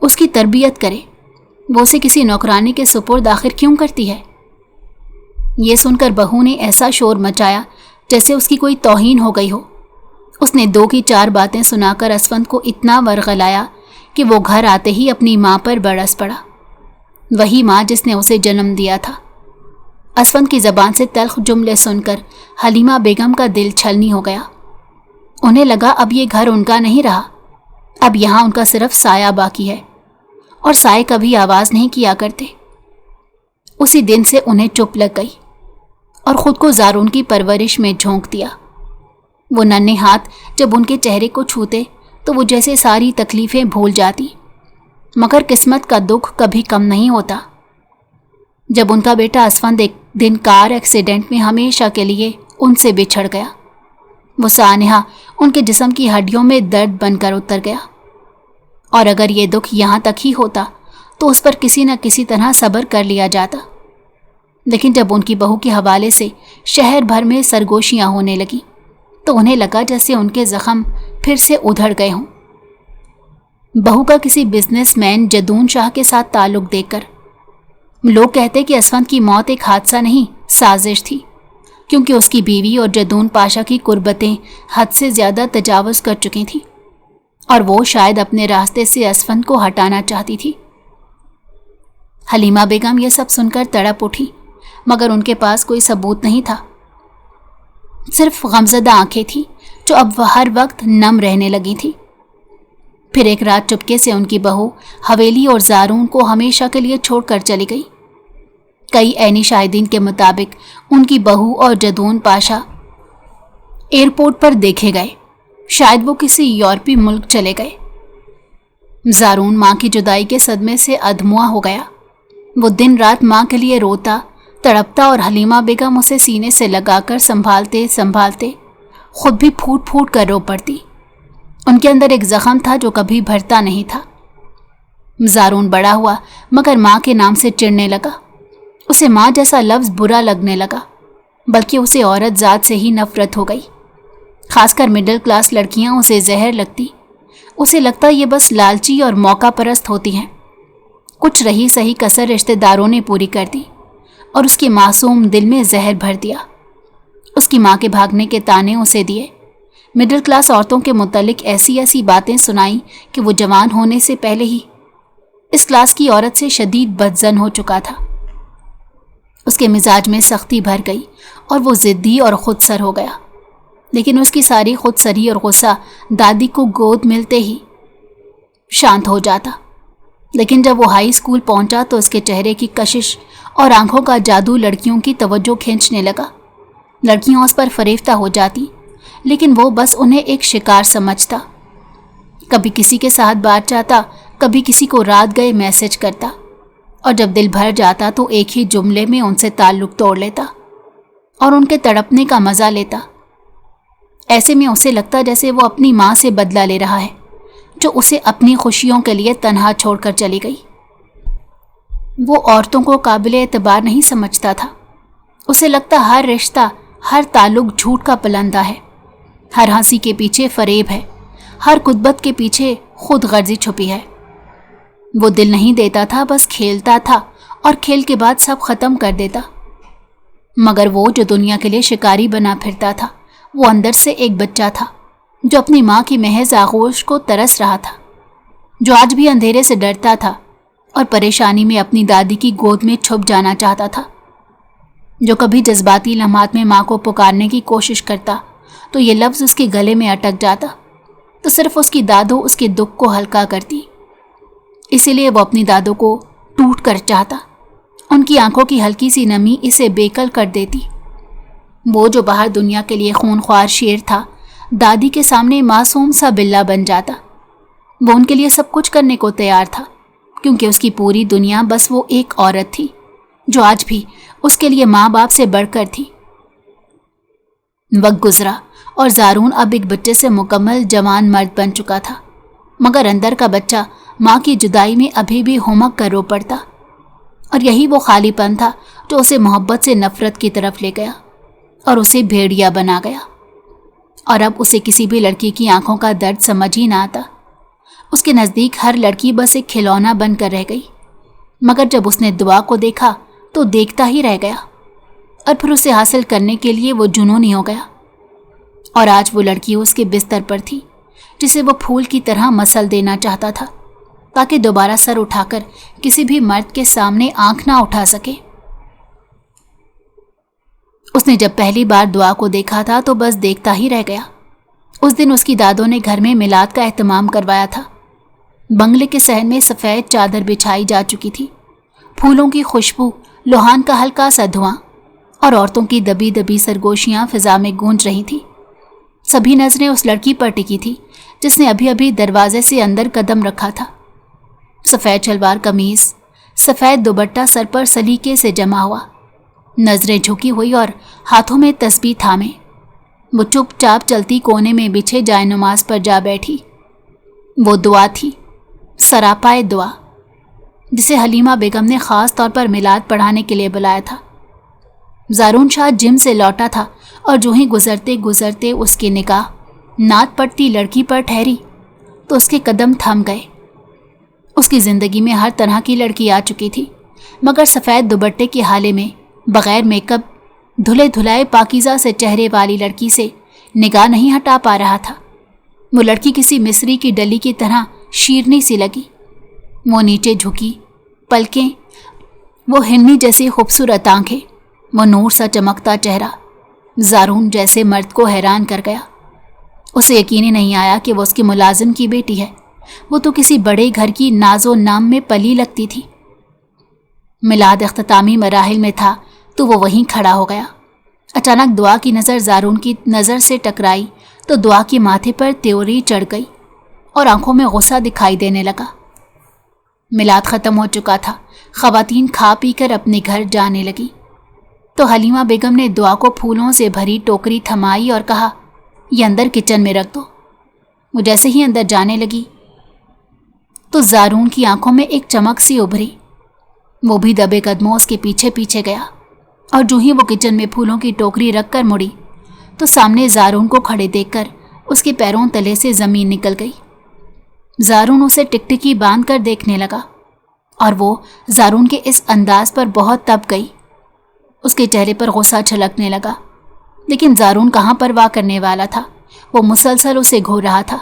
उसकी तरबियत करे। वो उसे किसी नौकरानी के सुपुर्द आखिर क्यों करती है? ये सुनकर बहू ने ऐसा शोर मचाया जैसे उसकी कोई तौहीन हो गई हो। उसने 2 की 4 बातें सुनाकर असफंद को इतना वरगलाया कि वो घर आते ही अपनी माँ पर बरस पड़ा, वही माँ जिसने उसे जन्म दिया था। असफंद की ज़बान से तल्ख जुमले सुनकर हलीमा बेगम का दिल छलनी हो गया। उन्हें लगा अब ये घर उनका नहीं रहा, अब यहाँ उनका सिर्फ साया बाकी है, और साए कभी आवाज़ नहीं किया करते। उसी दिन से उन्हें चुप लग गई और ख़ुद को ज़ारून की परवरिश में झोंक दिया। वो नन्हे हाथ जब उनके चेहरे को छूते तो वो जैसे सारी तकलीफें भूल जाती। मगर किस्मत का दुख कभी कम नहीं होता। जब उनका बेटा असफंद एक दिन कार एक्सीडेंट में हमेशा के लिए उनसे बिछड़ गया, वो सानेहा उनके जिस्म की हड्डियों में दर्द बनकर उतर गया। और अगर ये दुख यहाँ तक ही होता तो उस पर किसी न किसी तरह सब्र कर लिया जाता। लेकिन जब उनकी बहू के हवाले से शहर भर में सरगोशियाँ होने लगी तो उन्हें लगा जैसे उनके जख्म फिर से उधड़ गए हों। बहू का किसी बिजनेसमैन जदून शाह के साथ ताल्लुक देखकर लोग कहते कि असफंद की मौत एक हादसा नहीं, साजिश थी, क्योंकि उसकी बीवी और जदून पाशा की कुर्बतें हद से ज़्यादा तजावुज़ कर चुकी थीं और वो शायद अपने रास्ते से असफंद को हटाना चाहती थी। हलीमा बेगम ये सब सुनकर तड़प उठी, मगर उनके पास कोई सबूत नहीं था। सिर्फ गमज़दा आंखें थीं जो अब हर वक्त नम रहने लगी थी। फिर एक रात चुपके से उनकी बहू हवेली और ज़ारून को हमेशा के लिए छोड़कर चली गई। कई ऐनी शाहिदीन के मुताबिक उनकी बहू और जदून पाशा एयरपोर्ट पर देखे गए, शायद वो किसी यूरोपीय मुल्क चले गए। ज़ारून माँ की जुदाई के सदमे से अधमुआ हो गया। वो दिन रात माँ के लिए रोता तड़पता और हलीमा बेगम उसे सीने से लगाकर संभालते संभालते खुद भी फूट फूट कर रो पड़ती। उनके अंदर एक जख्म था जो कभी भरता नहीं था। ज़ारून बड़ा हुआ मगर माँ के नाम से चिढ़ने लगा। उसे माँ जैसा लफ्ज़ बुरा लगने लगा, बल्कि उसे औरत ज़ात से ही नफरत हो गई। खासकर मिडिल क्लास लड़कियाँ उसे जहर लगती। उसे लगता ये बस लालची और मौका परस्त होती हैं। कुछ रही सही कसर रिश्तेदारों ने पूरी कर दी और उसके मासूम दिल में जहर भर दिया। उसकी माँ के भागने के ताने उसे दिए। मिडिल क्लास औरतों के मुतालिक ऐसी ऐसी बातें सुनाई कि वो जवान होने से पहले ही इस क्लास की औरत से शदीद बदजन हो चुका था। उसके मिजाज में सख्ती भर गई और वो ज़िद्दी और खुदसर हो गया। लेकिन उसकी सारी खुदसरी और गुस्सा दादी को गोद मिलते ही शांत हो जाता। लेकिन जब वो हाई स्कूल पहुंचा तो उसके चेहरे की कशिश और आंखों का जादू लड़कियों की तवज्जो खींचने लगा। लड़कियां उस पर फरेफ्ता हो जाती, लेकिन वो बस उन्हें एक शिकार समझता। कभी किसी के साथ बात जाता, कभी किसी को रात गए मैसेज करता, और जब दिल भर जाता तो एक ही जुमले में उनसे ताल्लुक तोड़ लेता और उनके तड़पने का मज़ा लेता। ऐसे में उसे लगता जैसे वो अपनी माँ से बदला ले रहा है, जो उसे अपनी खुशियों के लिए तन्हा छोड़कर चली गई। वो औरतों को काबिले एतबार नहीं समझता था। उसे लगता हर रिश्ता, हर ताल्लुक झूठ का पलंदा है। हर हंसी के पीछे फरेब है, हर कुदबत के पीछे खुद गर्जी छुपी है। वो दिल नहीं देता था, बस खेलता था और खेल के बाद सब खत्म कर देता। मगर वो जो दुनिया के लिए शिकारी बना फिरता था, वो अंदर से एक बच्चा था जो अपनी माँ की महज आगोश को तरस रहा था, जो आज भी अंधेरे से डरता था और परेशानी में अपनी दादी की गोद में छुप जाना चाहता था, जो कभी जज्बाती लम्हात में माँ को पुकारने की कोशिश करता तो ये लफ्ज़ उसके गले में अटक जाता, तो सिर्फ उसकी दादो उसके दुख को हल्का करती। इसीलिए वो अपनी दादो को टूट कर चाहता। उनकी आंखों की हल्की सी नमी इसे बेकल कर देती। वो जो बाहर दुनिया के लिए खूनख्वार शेर था, दादी के सामने मासूम सा बिल्ला बन जाता। वो उनके लिए सब कुछ करने को तैयार था, क्योंकि उसकी पूरी दुनिया बस वो एक औरत थी जो आज भी उसके लिए माँ बाप से बढ़कर थी। वक्त गुजरा और ज़ारून अब एक बच्चे से मुकम्मल जवान मर्द बन चुका था, मगर अंदर का बच्चा माँ की जुदाई में अभी भी हुमक कर रो पड़ता। और यही वो खालीपन था जो उसे मोहब्बत से नफ़रत की तरफ ले गया और उसे भेड़िया बना गया। और अब उसे किसी भी लड़की की आंखों का दर्द समझ ही ना आता। उसके नज़दीक हर लड़की बस एक खिलौना बनकर रह गई। मगर जब उसने दुआ को देखा तो देखता ही रह गया, और फिर उसे हासिल करने के लिए वो जुनूनी हो गया। और आज वो लड़की उसके बिस्तर पर थी, जिसे वो फूल की तरह मसल देना चाहता था, ताकि दोबारा सर उठाकर किसी भी मर्द के सामने आंख ना उठा सके। उसने जब पहली बार दुआ को देखा था तो बस देखता ही रह गया। उस दिन उसकी दादों ने घर में मिलाद का एहतमाम करवाया था। बंगले के सहन में सफ़ेद चादर बिछाई जा चुकी थी। फूलों की खुशबू, लोहान का हल्का सा धुआं और औरतों की दबी दबी सरगोशियां फिजा में गूंज रही थी। सभी नजरें उस लड़की पर टिकी थी जिसने अभी अभी दरवाजे से अंदर कदम रखा था। सफ़ेद शलवार कमीज, सफ़ेद दुपट्टा सर पर सलीके से जमा हुआ, नजरें झुकी हुई और हाथों में तस्बीह थामे वो चुपचाप चलती कोने में बिछे जाए नमाज पर जा बैठी। वो दुआ थी, सरापाए दुआ, जिसे हलीमा बेगम ने ख़ास तौर पर मिलाद पढ़ाने के लिए बुलाया था। ज़ारून शाह जिम से लौटा था और जो ही गुजरते गुजरते उसकी निगाह नात पढ़ती लड़की पर ठहरी तो उसके कदम थम गए। उसकी ज़िंदगी में हर तरह की लड़की आ चुकी थी, मगर सफ़ेद दुपट्टे के हाले में बग़ैर मेकअप धुले धुलाए पाकीज़ा से चेहरे वाली लड़की से निगाह नहीं हटा पा रहा था। वो लड़की किसी मिस्री की डली की तरह शीरनी सी लगी। वो नीचे झुकी पलकें, वो हिरनी जैसी खूबसूरत आंखें, वो नूर सा चमकता चेहरा ज़ारून जैसे मर्द को हैरान कर गया। उसे यकीन ही नहीं आया कि वो उसके मुलाजिम की बेटी है। वो तो किसी बड़े घर की नाजो नाम में पली लगती थी। मिलाद इख्तितामी मराहिल में था तो वो वहीं खड़ा हो गया। अचानक दुआ की नज़र ज़ारून की नज़र से टकराई तो दुआ के माथे पर त्योरी चढ़ गई और आंखों में गुस्सा दिखाई देने लगा। मिलाद ख़त्म हो चुका था। ख़वातीन खा पी कर अपने घर जाने लगी तो हलीमा बेगम ने दुआ को फूलों से भरी टोकरी थमाई और कहा, ये अंदर किचन में रख दो। वो जैसे ही अंदर जाने लगी तो ज़ारून की आंखों में एक चमक सी उभरी। वो भी दबे कदमों उसके पीछे पीछे गया और जो ही वो किचन में फूलों की टोकरी रख कर मुड़ी तो सामने ज़ारून को खड़े देखकर उसके पैरों तले से ज़मीन निकल गई। ज़ारून उसे टिकटिकी बांध कर देखने लगा और वो ज़ारून के इस अंदाज पर बहुत तप गई। उसके चेहरे पर गुस्सा छलकने लगा, लेकिन ज़ारून कहाँ परवाह करने वाला था। वो मुसलसल उसे घूर रहा था।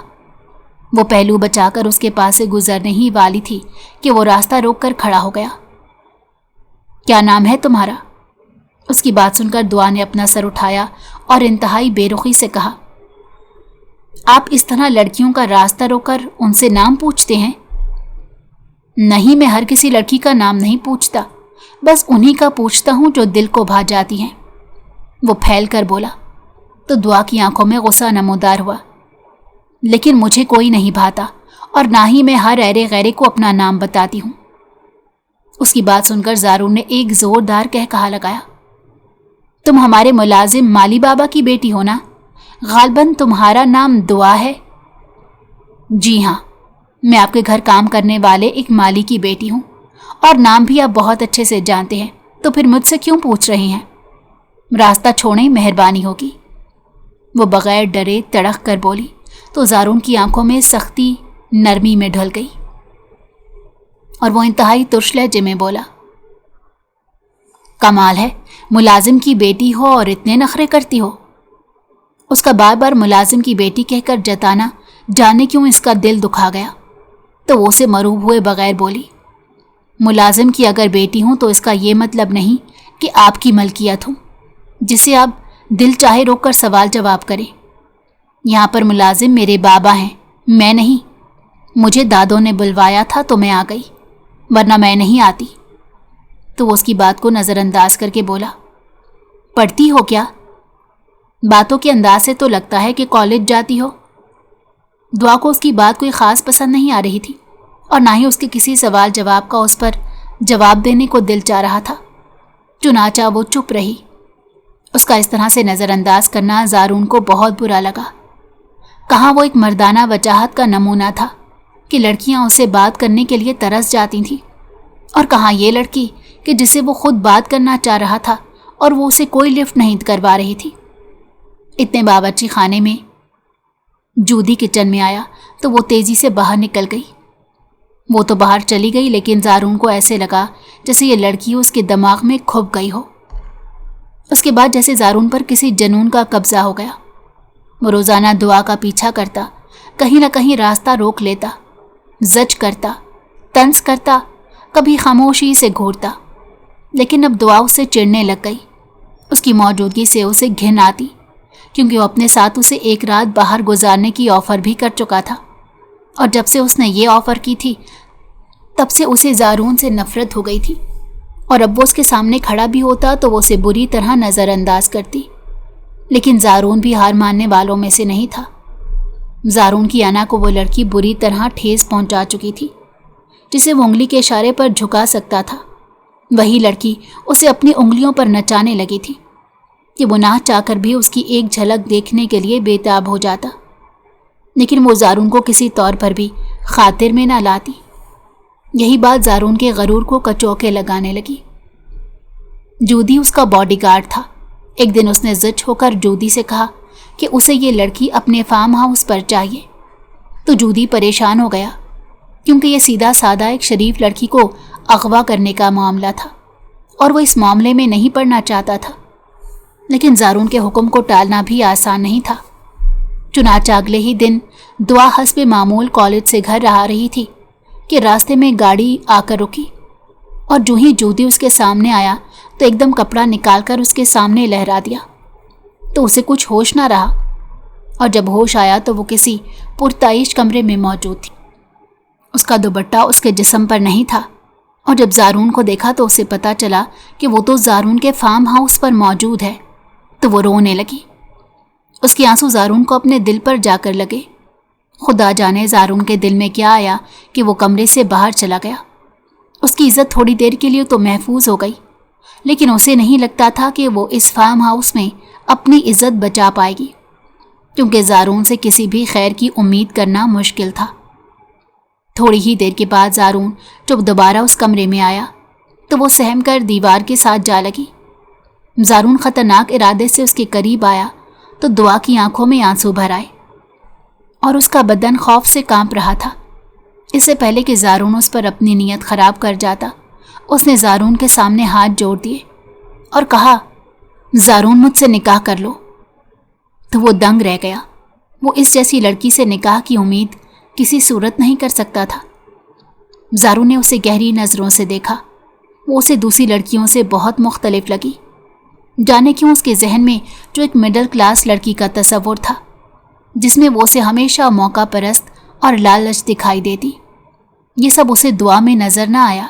वो पहलू बचाकर उसके पास से गुजरने ही वाली थी कि वो रास्ता रोक कर खड़ा हो गया। क्या नाम है तुम्हारा? उसकी बात सुनकर दुआ ने अपना सर उठाया और इंतहाई बेरुखी से कहा, आप इस तरह लड़कियों का रास्ता रोककर उनसे नाम पूछते हैं? नहीं, मैं हर किसी लड़की का नाम नहीं पूछता, बस उन्हीं का पूछता हूं जो दिल को भा जाती हैं। वो फैल कर बोला तो दुआ की आंखों में गुस्सा नमूदार हुआ। लेकिन मुझे कोई नहीं भाता और ना ही मैं हर ऐरे गैरे को अपना नाम बताती हूँ। उसकी बात सुनकर ज़ारून ने एक ज़ोरदार कहा लगाया, तुम हमारे मुलाजिम माली बाबा की बेटी हो ना? गालबन तुम्हारा नाम दुआ है। जी हाँ, मैं आपके घर काम करने वाले एक माली की बेटी हूँ और नाम भी आप बहुत अच्छे से जानते हैं, तो फिर मुझसे क्यों पूछ रही हैं? रास्ता छोड़ें, मेहरबानी होगी। वो बग़ैर डरे तड़क कर बोली तो ज़ारून की आंखों में सख्ती नरमी में ढल गई और वो इंतहाई तुर्श लहजे में बोला, कमाल है, मुलाजिम की बेटी हो और इतने नखरे करती हो। उसका बार बार मुलाजिम की बेटी कहकर जताना जाने क्यों इसका दिल दुखा गया, तो वो उसे मरूब हुए बगैर बोली, मुलाजिम की अगर बेटी हूँ तो इसका ये मतलब नहीं कि आपकी मलकियत हूँ जिसे आप दिल चाहे रोक कर सवाल जवाब करें। यहाँ पर मुलाजिम मेरे बाबा हैं, मैं नहीं। मुझे दादों ने बुलवाया था तो मैं आ गई, वरना मैं नहीं आती। तो वो उसकी बात को नज़रअंदाज करके बोला, पढ़ती हो क्या? बातों के अंदाज से तो लगता है कि कॉलेज जाती हो। दुआ को उसकी बात कोई ख़ास पसंद नहीं आ रही थी और ना ही उसके किसी सवाल जवाब का उस पर जवाब देने को दिल चाह रहा था। चुनाचा वो चुप रही। उसका इस तरह से नज़रअंदाज करना ज़ारून को बहुत बुरा लगा। कहाँ वो एक मर्दाना वजाहत का नमूना था कि लड़कियां उससे बात करने के लिए तरस जाती थीं, और कहाँ ये लड़की कि जिसे वो खुद बात करना चाह रहा था और वो उसे कोई लिफ्ट नहीं करवा रही थी। इतने बावर्ची खाने में जूदी किचन में आया तो वो तेज़ी से बाहर निकल गई। वो तो बाहर चली गई, लेकिन ज़ारून को ऐसे लगा जैसे ये लड़की उसके दिमाग में खुब गई हो। उसके बाद जैसे ज़ारून पर किसी जनून का कब्जा हो गया। वो रोज़ाना दुआ का पीछा करता, कहीं ना कहीं रास्ता रोक लेता, जज करता, तंज करता, कभी खामोशी से घूरता, लेकिन अब दुआ उससे चिढ़ने लग गई। उसकी मौजूदगी से उसे घिन आती, क्योंकि वो अपने साथ उसे एक रात बाहर गुजारने की ऑफ़र भी कर चुका था, और जब से उसने ये ऑफ़र की थी तब से उसे ज़ारून से नफ़रत हो गई थी, और अब वो उसके सामने खड़ा भी होता तो वो उसे बुरी तरह नज़रअंदाज करती। لیکن زارون بھی ہار ماننے والوں میں سے نہیں تھا۔ زارون کی انا کو وہ لڑکی بری طرح ٹھیس پہنچا چکی تھی، جسے وہ انگلی کے اشارے پر جھکا سکتا تھا۔ وہی لڑکی اسے اپنی انگلیوں پر نچانے لگی تھی کہ وہ نہ چاہ کر بھی اس کی ایک جھلک دیکھنے کے لیے بے تاب ہو جاتا، لیکن وہ زارون کو کسی طور پر بھی خاطر میں نہ لاتی۔ یہی بات زارون کے غرور کو کچوکے لگانے لگی۔ جودی اس کا باڈی گارڈ تھا۔ ایک دن اس نے زچ ہو کر جودی سے کہا کہ اسے یہ لڑکی اپنے فارم ہاؤس پر چاہیے، تو جودی پریشان ہو گیا، کیونکہ یہ سیدھا سادہ ایک شریف لڑکی کو اغوا کرنے کا معاملہ تھا اور وہ اس معاملے میں نہیں پڑنا چاہتا تھا۔ لیکن زارون کے حکم کو ٹالنا بھی آسان نہیں تھا۔ چنانچہ اگلے ہی دن دعا حسب معمول کالج سے گھر آ رہی تھی کہ راستے میں گاڑی آ کر رکی، اور جو ہی جودی اس کے سامنے آیا تو ایک دم کپڑا نکال کر اس کے سامنے لہرا دیا، تو اسے کچھ ہوش نہ رہا، اور جب ہوش آیا تو وہ کسی پرتعیش کمرے میں موجود تھی۔ اس کا دوپٹہ اس کے جسم پر نہیں تھا، اور جب زارون کو دیکھا تو اسے پتا چلا کہ وہ تو زارون کے فارم ہاؤس پر موجود ہے، تو وہ رونے لگی۔ اس کے آنسو زارون کو اپنے دل پر جا کر لگے۔ خدا جانے زارون کے دل میں کیا آیا کہ وہ کمرے سے باہر چلا گیا۔ اس کی عزت تھوڑی دیر کے لیے تو محفوظ ہو گئی، لیکن اسے نہیں لگتا تھا کہ وہ اس فارم ہاؤس میں اپنی عزت بچا پائے گی، کیونکہ زارون سے کسی بھی خیر کی امید کرنا مشکل تھا۔ تھوڑی ہی دیر کے بعد زارون جب دوبارہ اس کمرے میں آیا تو وہ سہم کر دیوار کے ساتھ جا لگی۔ زارون خطرناک ارادے سے اس کے قریب آیا تو دعا کی آنکھوں میں آنسو بھر آئے، اور اس کا بدن خوف سے کانپ رہا تھا۔ اس سے پہلے کہ زارون اس پر اپنی نیت خراب کر جاتا، اس نے زارون کے سامنے ہاتھ جوڑ دیے اور کہا، زارون مجھ سے نکاح کر لو۔ تو وہ دنگ رہ گیا۔ وہ اس جیسی لڑکی سے نکاح کی امید کسی صورت نہیں کر سکتا تھا۔ زارون نے اسے گہری نظروں سے دیکھا۔ وہ اسے دوسری لڑکیوں سے بہت مختلف لگی۔ جانے کیوں اس کے ذہن میں جو ایک مڈل کلاس لڑکی کا تصور تھا، جس میں وہ اسے ہمیشہ موقع پرست اور لالچ دکھائی دیتی، یہ سب اسے دعا میں نظر نہ آیا،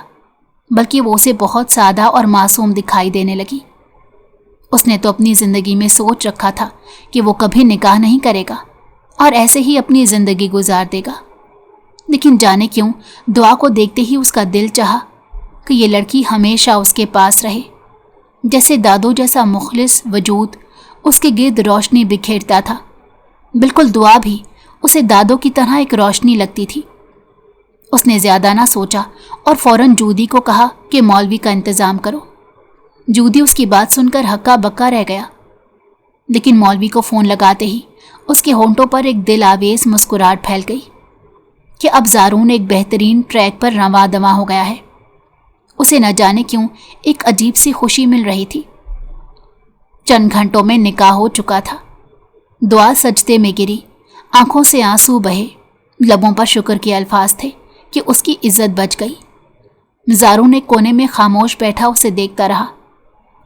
بلکہ وہ اسے بہت سادہ اور معصوم دکھائی دینے لگی۔ اس نے تو اپنی زندگی میں سوچ رکھا تھا کہ وہ کبھی نکاح نہیں کرے گا اور ایسے ہی اپنی زندگی گزار دے گا، لیکن جانے کیوں دعا کو دیکھتے ہی اس کا دل چاہا کہ یہ لڑکی ہمیشہ اس کے پاس رہے، جیسے دادو جیسا مخلص وجود اس کے گرد روشنی بکھیرتا تھا۔ بالکل دعا بھی اسے دادو کی طرح ایک روشنی لگتی تھی۔ اس نے زیادہ نہ سوچا اور فوراً جودی کو کہا کہ مولوی کا انتظام کرو۔ جودی اس کی بات سن کر ہکا بکا رہ گیا، لیکن مولوی کو فون لگاتے ہی اس کے ہونٹوں پر ایک دل آویز مسکراہٹ پھیل گئی کہ اب زارون ایک بہترین ٹریک پر رواں دواں ہو گیا ہے۔ اسے نہ جانے کیوں ایک عجیب سی خوشی مل رہی تھی۔ چند گھنٹوں میں نکاح ہو چکا تھا۔ دعا سجدے میں گری، آنکھوں سے آنسو بہے، لبوں پر شکر کے الفاظ تھے کہ اس کی عزت بچ گئی۔ زارون ایک کونے میں خاموش بیٹھا اسے دیکھتا رہا۔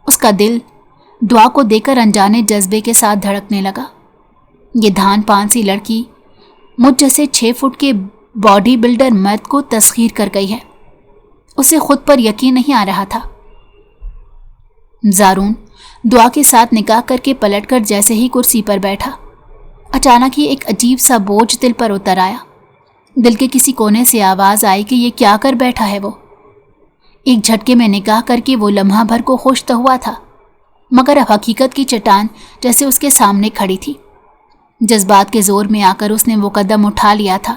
اس کا دل دعا کو دیکھ کر انجانے جذبے کے ساتھ دھڑکنے لگا۔ یہ دھان پان سی لڑکی مجھ جیسے 6 فٹ کے باڈی بلڈر مرد کو تسخیر کر گئی ہے۔ اسے خود پر یقین نہیں آ رہا تھا۔ زارون دعا کے ساتھ نکاح کر کے پلٹ کر جیسے ہی کرسی پر بیٹھا، اچانک ہی ایک عجیب سا بوجھ دل پر اتر آیا۔ دل کے کسی کونے سے آواز آئی کہ یہ کیا کر بیٹھا ہے وہ۔ ایک جھٹکے میں نکاح کر کے وہ لمحہ بھر کو خوش تو ہوا تھا، مگر اب حقیقت کی چٹان جیسے اس کے سامنے کھڑی تھی۔ جذبات کے زور میں آ کر اس نے وہ قدم اٹھا لیا تھا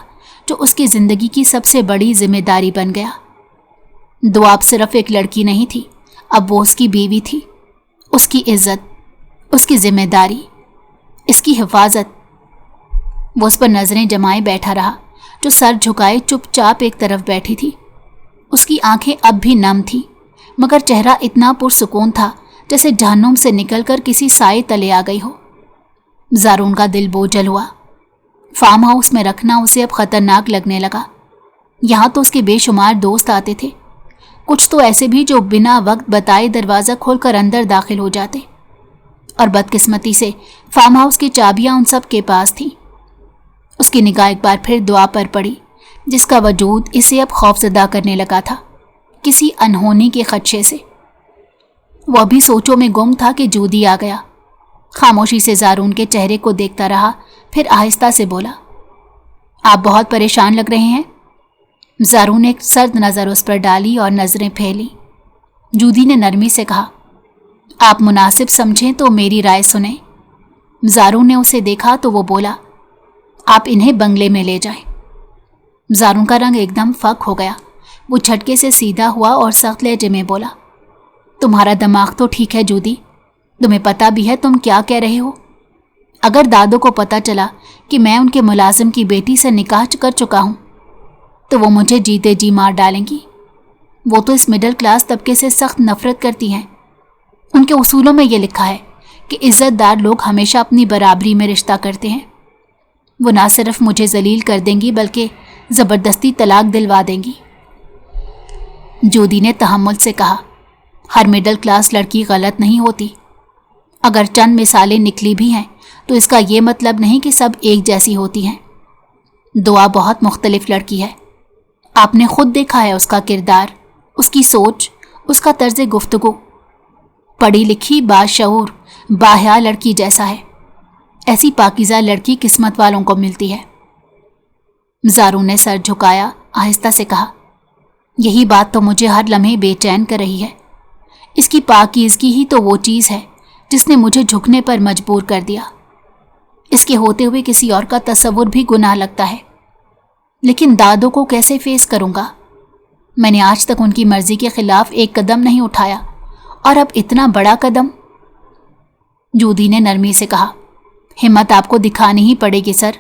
جو اس کی زندگی کی سب سے بڑی ذمہ داری بن گیا۔ دعا اب صرف ایک لڑکی نہیں تھی، اب وہ اس کی بیوی تھی، اس کی عزت، اس کی ذمہ داری، اس کی حفاظت۔ وہ اس پر نظریں جمائے بیٹھا رہا، جو سر جھکائے چپ چاپ ایک طرف بیٹھی تھی۔ اس کی آنکھیں اب بھی نم تھیں، مگر چہرہ اتنا پرسکون تھا جیسے جہنم سے نکل کر کسی سائے تلے آ گئی ہو۔ زارون کا دل بوجھل ہوا۔ فارم ہاؤس میں رکھنا اسے اب خطرناک لگنے لگا۔ یہاں تو اس کے بے شمار دوست آتے تھے، کچھ تو ایسے بھی جو بنا وقت بتائے دروازہ کھول کر اندر داخل ہو جاتے، اور بدقسمتی سے فارم ہاؤس کی چابیاں ان سب کے پاس تھیں۔ اس کی نگاہ ایک بار پھر دعا پر پڑی، جس کا وجود اسے اب خوفزدہ کرنے لگا تھا، کسی انہونی کے خدشے سے۔ وہ ابھی سوچوں میں گم تھا کہ جودی آ گیا۔ خاموشی سے زارون کے چہرے کو دیکھتا رہا، پھر آہستہ سے بولا، آپ بہت پریشان لگ رہے ہیں۔ زارون نے ایک سرد نظر اس پر ڈالی اور نظریں پھیلی۔ جودی نے نرمی سے کہا، آپ مناسب سمجھیں تو میری رائے سنیں۔ زارون نے اسے دیکھا تو وہ بولا، آپ انہیں بنگلے میں لے جائیں۔ زارون کا رنگ ایک دم فک ہو گیا۔ وہ جھٹکے سے سیدھا ہوا اور سخت لہجے میں بولا، تمہارا دماغ تو ٹھیک ہے جودی، تمہیں پتہ بھی ہے تم کیا کہہ رہے ہو؟ اگر دادو کو پتہ چلا کہ میں ان کے ملازم کی بیٹی سے نکاح کر چکا ہوں تو وہ مجھے جیتے جی مار ڈالیں گی۔ وہ تو اس مڈل کلاس طبقے سے سخت نفرت کرتی ہیں۔ ان کے اصولوں میں یہ لکھا ہے کہ عزت دار لوگ ہمیشہ اپنی برابری میں رشتہ کرتے ہیں۔ وہ نہ صرف مجھے ذلیل کر دیں گی بلکہ زبردستی طلاق دلوا دیں گی۔ جودی نے تحمل سے کہا، ہر مڈل کلاس لڑکی غلط نہیں ہوتی۔ اگر چند مثالیں نکلی بھی ہیں تو اس کا یہ مطلب نہیں کہ سب ایک جیسی ہوتی ہیں۔ دعا بہت مختلف لڑکی ہے۔ آپ نے خود دیکھا ہے اس کا کردار، اس کی سوچ، اس کا طرز گفتگو۔ پڑھی لکھی، باشعور، باحیا لڑکی جیسا ہے۔ ایسی پاکیزہ لڑکی قسمت والوں کو ملتی ہے۔ زارون نے سر جھکایا، آہستہ سے کہا، یہی بات تو مجھے ہر لمحے بے چین کر رہی ہے۔ اس کی پاکیزگی ہی تو وہ چیز ہے جس نے مجھے جھکنے پر مجبور کر دیا۔ اس کے ہوتے ہوئے کسی اور کا تصور بھی گناہ لگتا ہے، لیکن دادو کو کیسے فیس کروں گا؟ میں نے آج تک ان کی مرضی کے خلاف ایک قدم نہیں اٹھایا، اور اب اتنا بڑا قدم۔ جودی نے نرمی سے کہا، ہمت آپ کو دکھانی ہی پڑے گی سر۔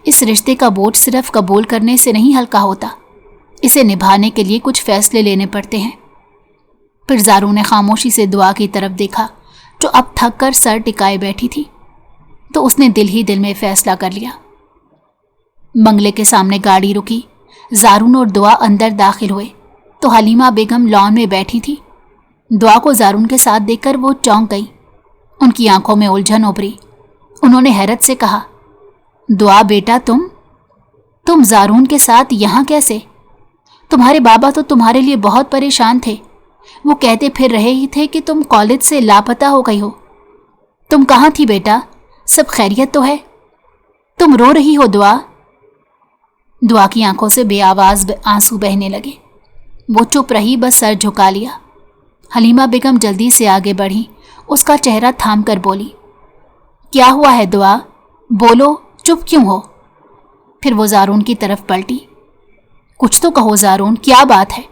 اس رشتے کا بوجھ صرف قبول کرنے سے نہیں ہلکا ہوتا، اسے نبھانے کے لیے کچھ فیصلے لینے پڑتے ہیں۔ پھر زارون نے خاموشی سے دعا کی طرف دیکھا جو اب تھک کر سر ٹکائے بیٹھی تھی، تو اس نے دل ہی دل میں فیصلہ کر لیا۔ بنگلے کے سامنے گاڑی رکی، زارون اور دعا اندر داخل ہوئے تو حلیمہ بیگم لان میں بیٹھی تھی۔ دعا کو زارون کے ساتھ دیکھ کر وہ چونک گئی، ان کی آنکھوں میں الجھن ابھری۔ انہوں نے حیرت سے کہا، دعا بیٹا تم زارون کے ساتھ یہاں کیسے؟ تمہارے بابا تو تمہارے لیے بہت پریشان تھے، وہ کہتے پھر رہے ہی تھے کہ تم کالج سے لاپتہ ہو گئی ہو۔ تم کہاں تھی بیٹا؟ سب خیریت تو ہے؟ تم رو رہی ہو دعا؟ دعا کی آنکھوں سے بے آواز آنسو بہنے لگے۔ وہ چپ رہی، بس سر جھکا لیا۔ حلیمہ بیگم جلدی سے آگے بڑھی، اس کا چہرہ تھام کر بولی، کیا ہوا ہے دعا؟ بولو، چپ کیوں ہو؟ پھر وہ زارون کی طرف پلٹی، کچھ تو کہو زارون، کیا بات ہے؟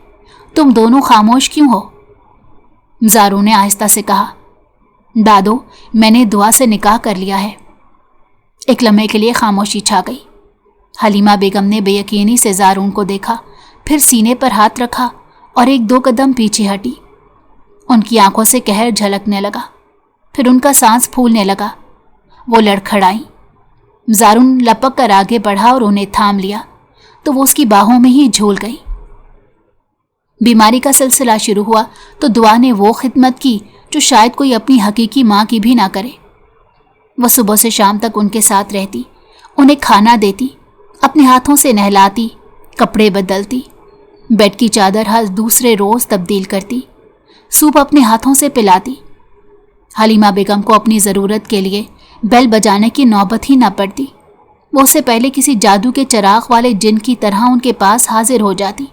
تم دونوں خاموش کیوں ہو؟ زارون نے آہستہ سے کہا، دادو، میں نے دعا سے نکاح کر لیا ہے۔ ایک لمحے کے لیے خاموشی چھا گئی۔ حلیمہ بیگم نے بے یقینی سے زارون کو دیکھا، پھر سینے پر ہاتھ رکھا اور ایک دو قدم پیچھے ہٹی۔ ان کی آنکھوں سے قہر جھلکنے لگا، پھر ان کا سانس پھولنے لگا۔ وہ لڑکھڑائیں۔ زارون لپک کر آگے بڑھا اور انہیں تھام لیا تو وہ اس کی باہوں میں ہی جھول گئی۔ بیماری کا سلسلہ شروع ہوا تو دعا نے وہ خدمت کی جو شاید کوئی اپنی حقیقی ماں کی بھی نہ کرے۔ وہ صبح سے شام تک ان کے ساتھ رہتی، انہیں کھانا دیتی، اپنے ہاتھوں سے نہلاتی، کپڑے بدلتی، بیڈ کی چادر ہر دوسرے روز تبدیل کرتی، سوپ اپنے ہاتھوں سے پلاتی۔ حلیمہ بیگم کو اپنی ضرورت کے لیے بیل بجانے کی نوبت ہی نہ پڑتی، وہ اس سے پہلے کسی جادو کے چراغ والے جن کی طرح ان کے پاس حاضر ہو جاتی۔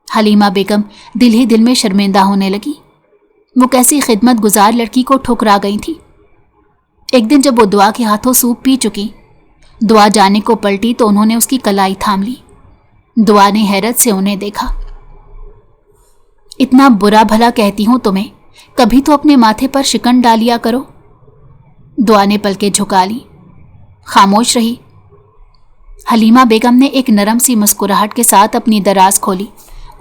حلیمہ بیگم دل ہی دل میں شرمندہ ہونے لگی، وہ کیسی خدمت گزار لڑکی کو ٹھکرا گئی تھی۔ ایک دن جب وہ دعا کے ہاتھوں سوپ پی چکی، دعا جانے کو پلٹی تو انہوں نے اس کی کلائی تھام لی۔ دعا نے حیرت سے انہیں دیکھا۔ اتنا برا بھلا کہتی ہوں تمہیں، کبھی تو اپنے ماتھے پر شکن ڈالیا کرو۔ دعا نے پلکیں جھکا لی، خاموش رہی۔ حلیمہ بیگم نے ایک نرم سی مسکراہٹ کے ساتھ اپنی دراز کھولی،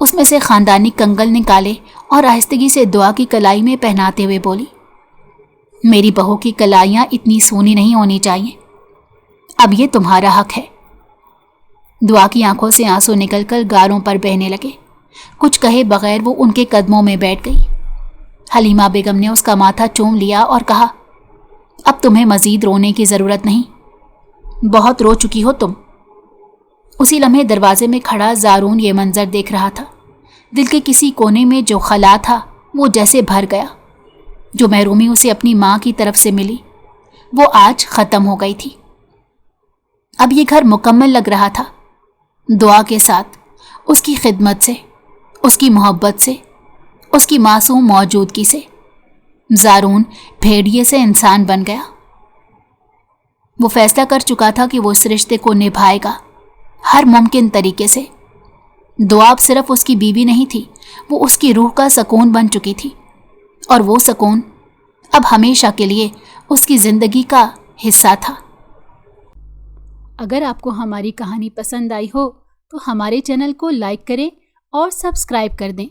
اس میں سے خاندانی کنگل نکالے اور آہستگی سے دعا کی کلائی میں پہناتے ہوئے بولی، میری بہو کی کلائیاں اتنی سونی نہیں ہونی چاہیے، اب یہ تمہارا حق ہے۔ دعا کی آنکھوں سے آنسو نکل کر گالوں پر بہنے لگے، کچھ کہے بغیر وہ ان کے قدموں میں بیٹھ گئی۔ حلیمہ بیگم نے اس کا ماتھا چوم لیا اور کہا، اب تمہیں مزید رونے کی ضرورت نہیں، بہت رو چکی ہو تم۔ اسی لمحے دروازے میں کھڑا زارون یہ منظر دیکھ رہا تھا۔ دل کے کسی کونے میں جو خلا تھا وہ جیسے بھر گیا۔ जो महरूमी उसे अपनी माँ की तरफ से मिली वो आज खत्म हो गई थी। अब ये घर मुकम्मल लग रहा था, दुआ के साथ, उसकी खिदमत से, उसकी मोहब्बत से, उसकी मासूम मौजूदगी से। ज़ारून भेड़िए से इंसान बन गया। वो फैसला कर चुका था कि वो इस रिश्ते को निभाएगा हर मुमकिन तरीके से। दुआ अब सिर्फ उसकी बीवी नहीं थी, वो उसकी रूह का सुकून बन चुकी थी, और वो सुकून अब हमेशा के लिए उसकी ज़िंदगी का हिस्सा था। अगर आपको हमारी कहानी पसंद आई हो तो हमारे चैनल को लाइक करें और सब्सक्राइब कर दें